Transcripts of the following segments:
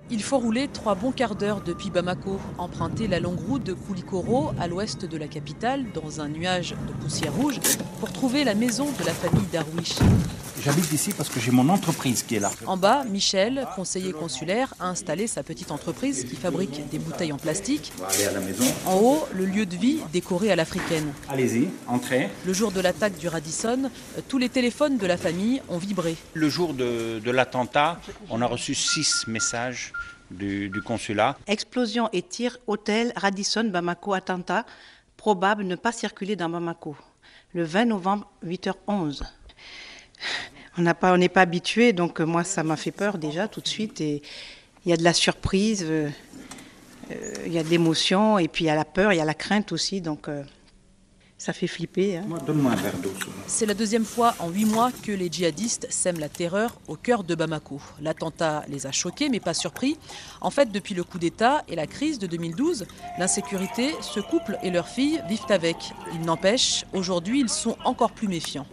Il faut rouler 3 bons quarts d'heure depuis Bamako, emprunter la longue route de Koulikoro à l'ouest de la capitale, dans un nuage de poussière rouge, pour trouver la maison de la famille Darwish. J'habite ici parce que j'ai mon entreprise qui est là. En bas, Michel, conseiller consulaire, a installé sa petite entreprise qui fabrique des bouteilles en plastique. On va aller à la maison. En haut, le lieu de vie décoré à l'africaine. Allez-y, entrez. Le jour de l'attaque du Radisson, tous les téléphones de la famille ont vibré. Le jour de l'attentat, on a reçu 6 messages du consulat. Explosion et tir, hôtel Radisson, Bamako, attentat. Probable ne pas circuler dans Bamako. Le 20 novembre, 8h11. On n'est pas habitué, donc moi ça m'a fait peur déjà tout de suite. Et il y a de la surprise, il y a de l'émotion, et puis il y a la peur, il y a la crainte aussi, donc ça fait flipper. Donne-moi un verre d'eau. C'est la deuxième fois en 8 mois que les djihadistes sèment la terreur au cœur de Bamako. L'attentat les a choqués, mais pas surpris. En fait, depuis le coup d'État et la crise de 2012, l'insécurité, ce couple et leur fille vivent avec. Il n'empêche, aujourd'hui, ils sont encore plus méfiants.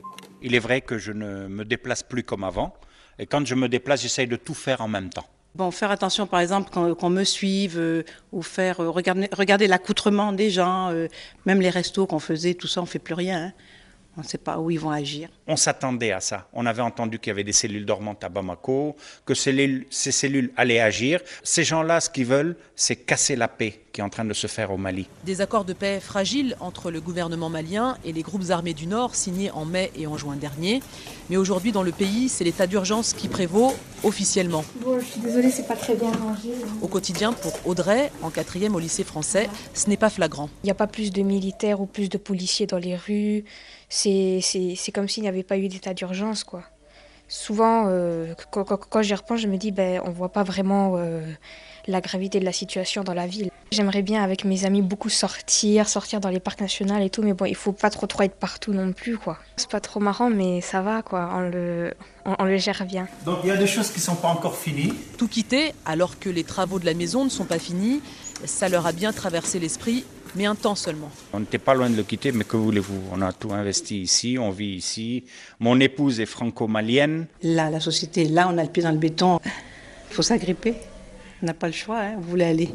Il est vrai que je ne me déplace plus comme avant. Et quand je me déplace, j'essaye de tout faire en même temps. Bon, faire attention par exemple qu'on me suive ou faire regarder l'accoutrement des gens, même les restos qu'on faisait, tout ça, on ne fait plus rien. On ne sait pas où ils vont agir. On s'attendait à ça. On avait entendu qu'il y avait des cellules dormantes à Bamako, que ces cellules allaient agir. Ces gens-là, ce qu'ils veulent, c'est casser la paix qui est en train de se faire au Mali. Des accords de paix fragiles entre le gouvernement malien et les groupes armés du Nord signés en mai et en juin dernier. Mais aujourd'hui, dans le pays, c'est l'état d'urgence qui prévaut officiellement. Bon, je suis désolée, c'est pas très bien rangé. Au quotidien, pour Audrey, en 4e au lycée français, ce n'est pas flagrant. Il n'y a pas plus de militaires ou plus de policiers dans les rues. C'est comme s'il n'y avait pas eu d'état d'urgence, quoi. Souvent, quand j'y repense, je me dis, on ne voit pas vraiment la gravité de la situation dans la ville. J'aimerais bien, avec mes amis, beaucoup sortir dans les parcs nationaux et tout, mais bon, il ne faut pas trop être partout non plus, quoi. C'est pas trop marrant, mais ça va, quoi. On le gère bien. Donc il y a des choses qui ne sont pas encore finies. Tout quitter, alors que les travaux de la maison ne sont pas finis, ça leur a bien traversé l'esprit, mais un temps seulement. On n'était pas loin de le quitter, mais que voulez-vous? On a tout investi ici, on vit ici. Mon épouse est franco-malienne. Là, la société, là, on a le pied dans le béton. Il faut s'agripper. On n'a pas le choix, vous voulez aller.